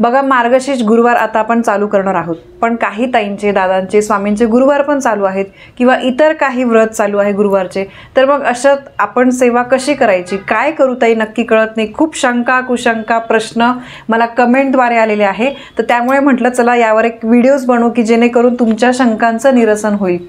बघा, मार्गशीर्ष गुरुवार आता आपण चालू करणार आहोत, पण काही ताईंचे, दादांचे, स्वामींचे गुरुवार पण चालू आहेत किंवा इतर काही व्रत चालू आहे गुरुवारचे. तर मग अशात आपण सेवा कशी करायची, काय करू ताई नक्की कळत नाही. खूप शंका, कुशंका, प्रश्न मला कमेंटद्वारे आलेले आहे. तर त्यामुळे म्हटलं चला यावर एक व्हिडिओज बनवू की जेणेकरून तुमच्या शंकांचं निरसन होईल.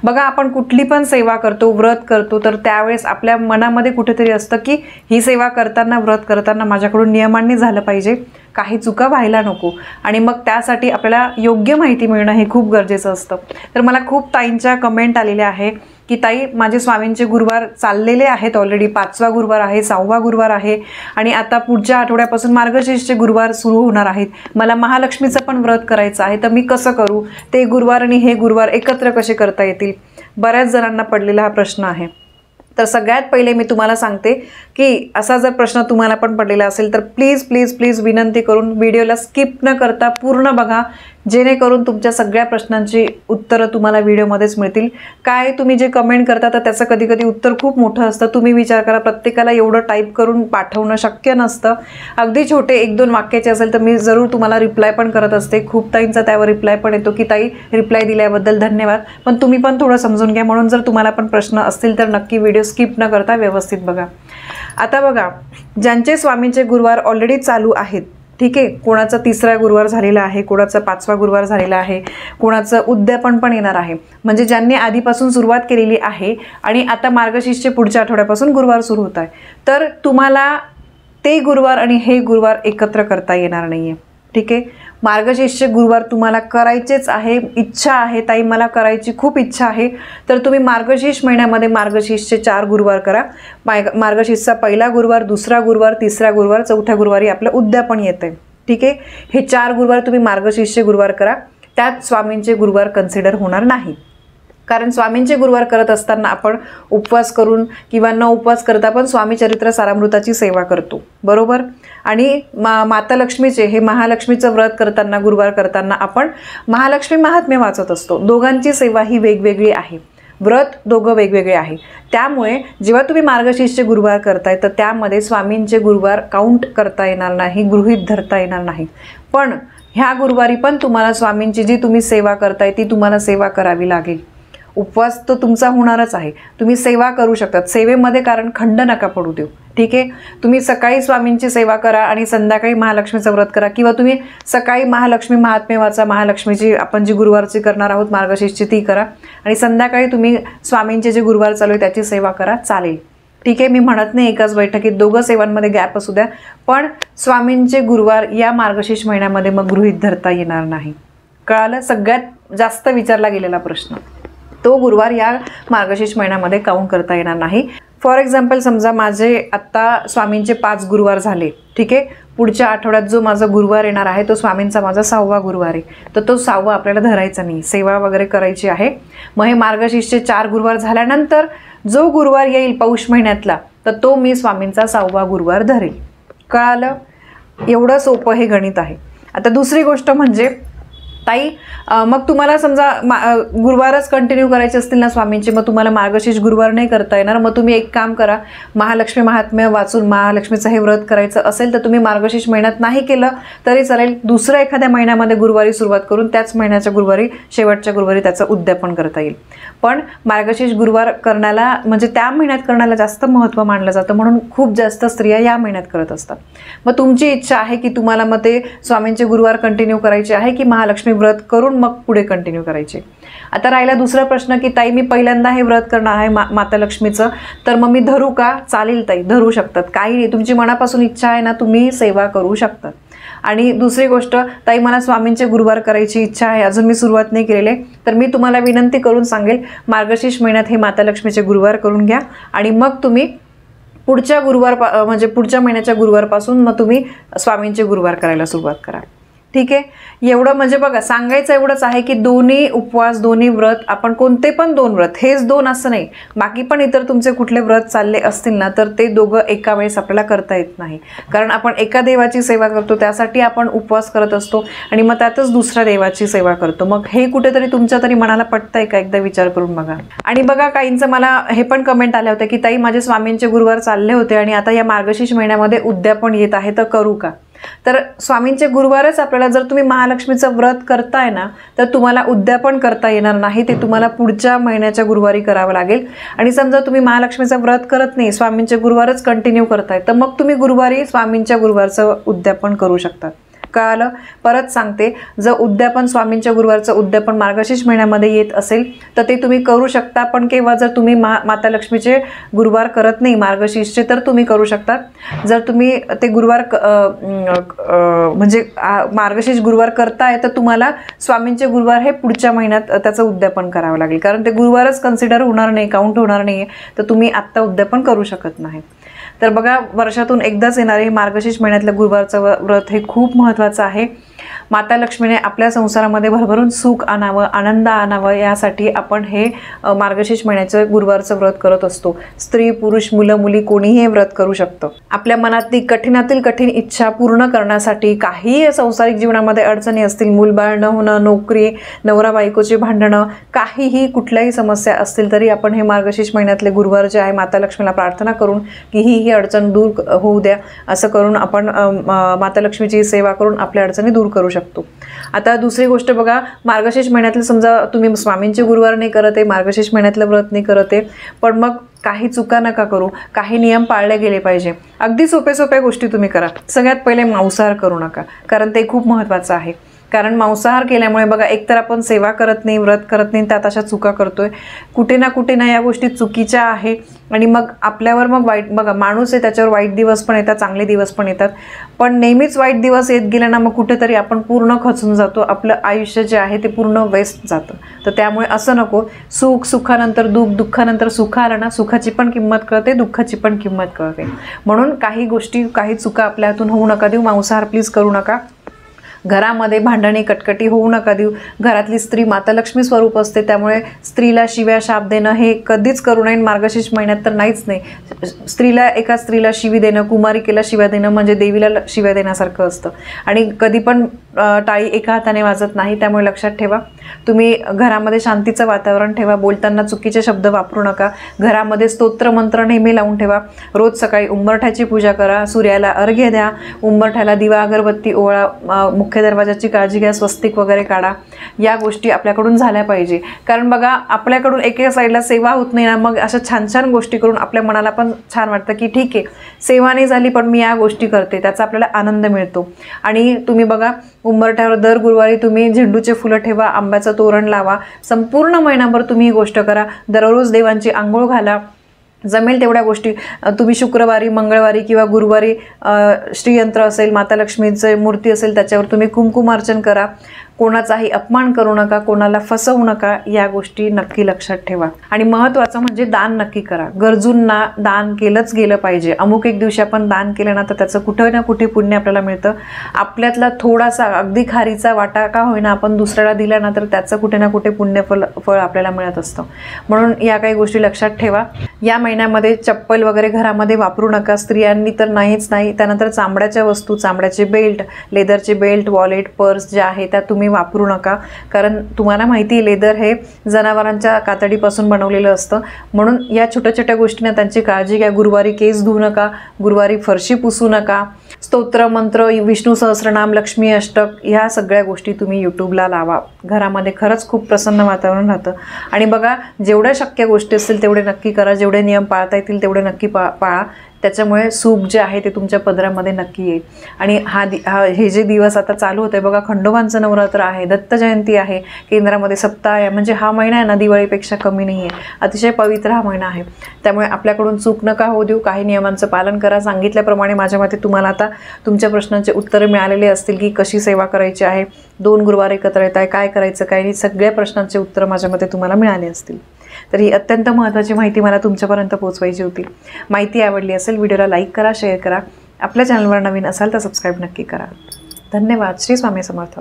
बघा, आपण कुठली पण सेवा करतो, व्रत करतो, तर त्यावेळेस आपल्या मनामध्ये कुठेतरी असतं की ही सेवा करताना, व्रत करताना माझ्याकडून नियमांनी झालं पाहिजे, काही चुका व्हायला नको. आणि मग त्यासाठी आपल्याला योग्य माहिती मिळणं हे खूप गरजेचं असतं. तर मला खूप ताईंच्या कमेंट आलेल्या आहे की ताई, माझे स्वामींचे गुरुवार चाललेले आहेत, ऑलरेडी 5वा गुरुवार आहे, 6वा गुरुवार आहे आणि आता पुढच्या आठवड्यापासून मार्गशीर्षचे गुरुवार सुरू होणार आहेत. मला महालक्ष्मीचं पण व्रत करायचं आहे, तर मी कसं करू, ते गुरुवार आणि हे गुरुवार एकत्र कसे करता येतील. बऱ्याच जणांना पडलेला हा प्रश्न आहे. तर सगळ्यात पहिले मी तुम्हाला सांगते की असा जर प्रश्न तुम्हाला पण पडलेला असेल तर प्लीज प्लीज प्लीज विनंती करून व्हिडिओला स्किप न करता पूर्ण बघा, जेणेकरून तुमच्या सगळ्या प्रश्नांची उत्तरं तुम्हाला व्हिडिओमध्येच मिळतील. काय तुम्ही जे कमेंट करता तर त्याचं कधी कधी उत्तर खूप मोठं असतं. तुम्ही विचार करा, प्रत्येकाला एवढं टाईप करून पाठवणं शक्य नसतं. अगदी छोटे 1-2 वाक्याचे असेल तर मी जरूर तुम्हाला रिप्लाय पण करत असते. खूप ताईंचा त्यावर रिप्लाय पण येतो की ताई रिप्लाय दिल्याबद्दल धन्यवाद, पण तुम्ही पण थोडं समजून घ्या. म्हणून जर तुम्हाला पण प्रश्न असतील तर नक्की व्हिडिओ स्किप न करता व्यवस्थित बघा. आता बघा, ज्यांचे स्वामींचे गुरुवार ऑलरेडी चालू आहेत, ठीक आहे, कोणाचा 3रा गुरुवार झालेला आहे, कोणाचा 5वा गुरुवार झालेला आहे, कोणाचं उद्यापन पण येणार आहे, म्हणजे ज्यांनी आधीपासून सुरुवात केलेली आहे आणि आता मार्गशीर्षचे पुढच्या आठवड्यापासून गुरुवार सुरू होत आहे, तर तुम्हाला ते गुरुवार आणि हे गुरुवार एकत्र करता येणार नाही आहे. ठीक आहे, मार्गशीर्षचे गुरुवार तुम्हाला करायचेच आहे, इच्छा आहे ताई मला करायची खूप इच्छा आहे, तर तुम्ही मार्गशीर्ष महिन्यामध्ये मार्गशीर्षचे 4 गुरुवार करा. मार्गशीर्षचा 1ला गुरुवार, 2रा गुरुवार, 3रा गुरुवार, 4थ्या गुरुवारी आपलं उद्यापन येतं आहे. ठीक आहे, हे 4 गुरुवार तुम्ही मार्गशीर्षचे गुरुवार करा. त्यात स्वामींचे गुरुवार कन्सिडर होणार नाही, कारण स्वामींचे गुरुवार करत असताना आपण उपवास करून किंवा न उपवास करता पण स्वामी चरित्र सारामृताची सेवा करतो, बरोबर. आणि माता लक्ष्मीचे, हे महालक्ष्मीचं व्रत करताना, गुरुवार करताना आपण महालक्ष्मी महात्म्य वाचत असतो. दोघांची सेवा ही वेगवेगळी आहे, व्रत दोघं वेगवेगळे आहे. त्यामुळे जेव्हा तुम्ही मार्गशीर्षचे गुरुवार करताय तर त्यामध्ये स्वामींचे गुरुवार काउंट करता येणार नाही, गृहीत धरता येणार नाही. पण ह्या गुरुवारी पण तुम्हाला स्वामींची जी तुम्ही सेवा करताय ती तुम्हाला सेवा करावी लागेल. उपवास तो तुमचा होणारच आहे, तुम्ही सेवा करू शकतात सेवेमध्ये, कारण खंड नका पडू देऊ. ठीक आहे, तुम्ही सकाळी स्वामींची सेवा करा आणि संध्याकाळी महालक्ष्मीचं व्रत करा, किंवा तुम्ही सकाळी महालक्ष्मी महात्म्य वाचा, महालक्ष्मीची आपण जी गुरुवारची करणार आहोत मार्गशीर्षची ती करा, आणि संध्याकाळी तुम्ही स्वामींचे जे गुरुवार चालू आहे त्याची सेवा करा, चालेल. ठीक आहे, मी म्हणत नाही एकाच बैठकीत दोघं सेवांमध्ये गॅप असू द्या, पण स्वामींचे गुरुवार या मार्गशीर्ष महिन्यामध्ये मग गृहीत धरता येणार नाही. कळालं? सगळ्यात जास्त विचारला गेलेला प्रश्न, तो गुरुवार या मार्गशीर्ष महिन्यामध्ये काउंट करता येणार नाही. फॉर एक्झाम्पल, समजा माझे आत्ता स्वामींचे 5 गुरुवार झाले, ठीक आहे, पुढच्या आठवड्यात जो माझा गुरुवार येणार आहे तो स्वामींचा माझा 6वा गुरुवार आहे, तर तो 6वा आपल्याला धरायचा नाही, सेवा वगैरे करायची आहे. मग हे मार्गशीर्षचे 4 गुरुवार झाल्यानंतर जो गुरुवार येईल पौष महिन्यातला, तर तो मी स्वामींचा 6वा गुरुवार धरेल. कळालं? एवढं सोपं हे गणित आहे. आता दुसरी गोष्ट म्हणजे ताई, मग तुम्हाला समजा गुरुवारच कंटिन्यू करायचे असतील ना स्वामींचे, मग तुम्हाला मार्गशीर्ष गुरुवार नाही करता येणार, मग तुम्ही एक काम करा, महालक्ष्मी महात्म्य वाचून महालक्ष्मीचं हे व्रत करायचं असेल तर तुम्ही मार्गशीर्ष महिन्यात नाही केलं तरी चालेल, दुसऱ्या एखाद्या महिन्यामध्ये गुरुवारी सुरुवात करून त्याच महिन्याच्या गुरुवारी, शेवटच्या गुरुवारी त्याचं उद्यापन करता येईल. पण मार्गशीर्ष गुरुवार करण्याला, म्हणजे त्या महिन्यात करण्याला जास्त महत्त्व मानलं जातं, म्हणून खूप जास्त स्त्रिया या महिन्यात करत असतात. मग तुमची इच्छा आहे की तुम्हाला मग ते स्वामींचे गुरुवार कंटिन्यू करायचे आहे की महालक्ष्मी व्रत करून मग पुढे कंटिन्यू करायचे. आता राहिला दुसरा प्रश्न की ताई मी पहिल्यांदा हे व्रत करणार आहे माता लक्ष्मीचं, तर मग मी धरू का? चालेल ताई, धरू शकतात, काही नाही, तुमची मनापासून इच्छा आहे ना, तुम्ही सेवा करू शकतात. आणि दुसरी गोष्ट, ताई मला स्वामींचे गुरुवार करायची इच्छा आहे, अजून मी सुरुवात नाही केलेली, तर मी तुम्हाला विनंती करून सांगेल, मार्गशीर्ष महिन्यात हे माता लक्ष्मीचे गुरुवार करून घ्या आणि मग तुम्ही पुढच्या गुरुवार, म्हणजे पुढच्या महिन्याच्या गुरुवारपासून मग तुम्ही स्वामींचे गुरुवार करायला सुरुवात करा. ठीक आहे, एवढं म्हणजे बघा, सांगायचं एवढंच आहे की दोन्ही उपवास, दोन्ही व्रत, आपण कोणते पण 2 व्रत, हेच 2 असं नाही, बाकी पण इतर तुमचे कुठले व्रत चालले असतील ना, तर ते दोघं एका वेळेस आपल्याला करता येत नाही, कारण आपण एका देवाची सेवा करतो, त्यासाठी आपण उपवास करत असतो आणि मग त्यातच दुसऱ्या देवाची सेवा करतो. मग हे कुठेतरी तुमच्या तरी मनाला पटतंय का? एकदा विचार करून बघा. आणि बघा, काहींचं मला हे पण कमेंट आल्या होत्या की ताई माझे स्वामींचे गुरुवार चालले होते आणि आता या मार्गशीर्ष महिन्यामध्ये उद्यापन येत आहे, तर करू का? तर स्वामींचे गुरुवारच आपल्याला, जर तुम्ही महालक्ष्मीचं व्रत करताय ना, तर तुम्हाला उद्यापन करता येणार नाही, ते तुम्हाला पुढच्या महिन्याच्या गुरुवारी करावं लागेल. आणि समजा तुम्ही महालक्ष्मीचं व्रत करत नाही, स्वामींचे गुरुवारच कंटिन्यू करताय, तर मग तुम्ही गुरुवारी स्वामींच्या गुरुवारचं उद्यापन करू शकता. कळालं? परत सांगते, जर उद्यापन स्वामींच्या गुरुवारचं उद्यापन मार्गशीर्ष महिन्यामध्ये येत असेल तर ते तुम्ही करू शकता. पण केव्हा? जर तुम्ही माता लक्ष्मीचे गुरुवार करत नाही मार्गशीर्षचे, तर तुम्ही करू शकता. जर तुम्ही ते गुरुवार म्हणजे मार्गशीर्ष गुरुवार करताय, तर तुम्हाला स्वामींचे गुरुवार हे पुढच्या महिन्यात त्याचं उद्यापन करावं लागेल, कारण ते गुरुवारच कन्सिडर होणार नाही, काउंट होणार नाही, तर तुम्ही आत्ता उद्यापन करू शकत नाही. तर बघा, वर्षातून एकदाच येणारे हे मार्गशीर्ष महिन्यातलं गुरुवारचं व्रत हे खूप महत्त्वाचं आहे. माता लक्ष्मीने आपल्या संसारामध्ये भरभरून सुख आणावं, आनंद आणावं, यासाठी आपण हे मार्गशीर्ष महिन्याचं गुरुवारचं व्रत करत असतो. स्त्री पुरुष मुलं मुली कोणीही हे व्रत करू शकतं. आपल्या मनातली कठीणातील कठीण इच्छा पूर्ण करण्यासाठी, काही संसारिक जीवनामध्ये अडचणी असतील, मूलबाळ न होणं, नोकरी, नवरा बायकोची भांडणं, काहीही कुठल्याही समस्या असतील, तरी आपण हे मार्गशीर्ष महिन्यातले गुरुवार जे आहे माता लक्ष्मीला प्रार्थना करून की ही अडचण दूर होऊ द्या, असं करून आपण माता लक्ष्मीची सेवा करून आपल्या अडचणी दूर करू शकतो. आता दुसरी गोष्ट बघा, मार्गशीर्ष महिन्यातलं समजा तुम्ही स्वामींचे गुरुवार नाही करत आहे, मार्गशीर्ष महिन्यातलं व्रत नाही करत आहे, पण मग काही चुका नका करू, काही नियम पाळले गेले पाहिजे. अगदी सोप्या गोष्टी तुम्ही करा. सगळ्यात पहिले मांसाहार करू नका, कारण ते खूप महत्त्वाचं आहे. कारण मांसाहार केल्यामुळे बघा, एकतर आपण सेवा करत नाही, व्रत करत नाही, त्यात अशा चुका करतोय, कुठे ना या गोष्टी चुकीच्या आहे. आणि मग आपल्यावर मग वाईट, बघा माणूस आहे त्याच्यावर वाईट दिवस पण येतात, चांगले दिवस पण येतात, पण नेहमीच वाईट दिवस येत गेले ना, मग कुठेतरी आपण पूर्ण खचून जातो, आपलं आयुष्य जे आहे ते पूर्ण वेस्ट जातं. तर त्यामुळे असं नको. सुखानंतर दुःख, दुःखानंतर सुख आलं ना, सुखाची पण किंमत कळते, दुःखाची पण किंमत कळते. म्हणून काही गोष्टी, काही चुका आपल्या हातून होऊ नका देऊ. मांसाहार प्लीज करू नका. घरामध्ये भांडणे कटकटी होऊ नका देऊ. घरातली स्त्री माता लक्ष्मी स्वरूप असते, त्यामुळे स्त्रीला शिव्या शाप देणं हे कधीच करू नये. मार्गशीर्ष महिन्यात तर नाहीच नाही. एका स्त्रीला शिवी देणं, कुमारिकेला शिव्या देणं म्हणजे देवीला शिव्या देण्यासारखं असतं. आणि कधी पण टाळी एका हाताने वाजत नाही. त्यामुळे लक्षात ठेवा, तुम्ही घरामध्ये शांतीचं वातावरण ठेवा. बोलताना चुकीचे शब्द वापरू नका. घरामध्ये स्तोत्र मंत्र नेहमी लावून ठेवा. रोज सकाळी उंबरठ्याची पूजा करा, सूर्याला अर्घ्य द्या, उंबरठ्याला दिवा अगरबत्ती ओळा, मुख्य दरवाजाची काळजी घ्या, स्वस्तिक वगैरे काढा. या गोष्टी आपल्याकडून झाल्या पाहिजे. कारण बघा, आपल्याकडून एका साईडला सेवा होत नाही ना, मग अशा छान गोष्टी करून आपल्या मनाला पण छान वाटतं की ठीक आहे, सेवा नाही झाली पण मी या गोष्टी करते, त्याचा आपल्याला आनंद मिळतो. आणि तुम्ही बघा, उंबरठ्यावर दर गुरुवारी तुम्ही झेंडूचे फुलं ठेवा, आंब्याचं तोरण लावा. संपूर्ण महिनाभर तुम्ही ही गोष्ट करा. दररोज देवांची आंघोळ घाला. जमेल तेवढ्या गोष्टी तुम्ही शुक्रवारी, मंगळवारी किंवा गुरुवारी श्रीयंत्र असेल, माता लक्ष्मीचे मूर्ती असेल, त्याच्यावर तुम्ही कुंकुमार्चन करा. कोणाचाही अपमान करू नका, कोणाला फसवू नका, या गोष्टी नक्की लक्षात ठेवा. आणि महत्त्वाचं म्हणजे दान नक्की करा. गरजूंना दान केलंच गेलं पाहिजे. अमुक एक दिवशी आपण दान केलं ना, तर त्याचं कुठे ना कुठे पुण्य आपल्याला मिळतं. आपल्यातला थोडासा, अगदी खारीचा वाटा का होईना आपण दुसऱ्याला दिला ना, तर त्याचं कुठे ना कुठे फळ आपल्याला मिळत असतं. म्हणून या काही गोष्टी लक्षात ठेवा. या महिन्यामध्ये चप्पल वगैरे घरामध्ये वापरू नका, स्त्रियांनी तर नाहीच नाही. त्यानंतर चांबड्याच्या वस्तू, चांबड्याचे बेल्ट, लेदरचे बेल्ट, वॉलेट, पर्स ज्या आहे त्या तुम्ही वापरू नका. कारण तुम्हाला माहिती आहे, लेदर हे जनावरांच्या कातडीपासून बनवलेलं असतं. म्हणून या छोट्या गोष्टींना त्यांची काळजी घ्या. गुरुवारी केस धुवू नका, गुरुवारी फरशी पुसू नका. स्तोत्र मंत्र, विष्णू सहस्रनाम, लक्ष्मी अष्टक, ह्या सगळ्या गोष्टी तुम्ही यूट्यूबला लावा. घरामध्ये खरंच खूप प्रसन्न वातावरण राहतं. आणि बघा, जेवढ्या शक्य गोष्टी असतील तेवढे नक्की करा. जेवढे नियम पाळता येतील तेवढे नक्की पाळा. त्याच्यामुळे सुख जे आहे ते तुमच्या पदरामध्ये नक्की येईल. आणि हे जे दिवस आता चालू होते बघा, खंडोबांचं नवरात्र आहे, दत्त जयंती आहे, केंद्रामध्ये सप्ताह आहे, म्हणजे हा महिना आहे ना, दिवाळीपेक्षा कमी नाही आहे. अतिशय पवित्र हा महिना आहे. त्यामुळे आपल्याकडून चूक नका होऊ देऊ. काही नियमांचं पालन करा. सांगितल्याप्रमाणे माझ्या मते तुम्हाला आता तुमच्या प्रश्नांचे उत्तरं मिळालेले असतील की कशी सेवा करायची आहे, 2 गुरुवार एकत्र येत आहे, काय करायचं काय नाही, सगळ्या प्रश्नांचे उत्तरं माझ्या मते तुम्हाला मिळाले असतील. तर ही अत्यंत महत्त्वाची माहिती मला तुमच्यापर्यंत पोहोचवायची होती. माहिती आवडली असेल, व्हिडिओला लाईक करा, शेअर करा. आपल्या चॅनलवर नवीन असाल तर सबस्क्राईब नक्की करा. धन्यवाद. श्री स्वामी समर्थ.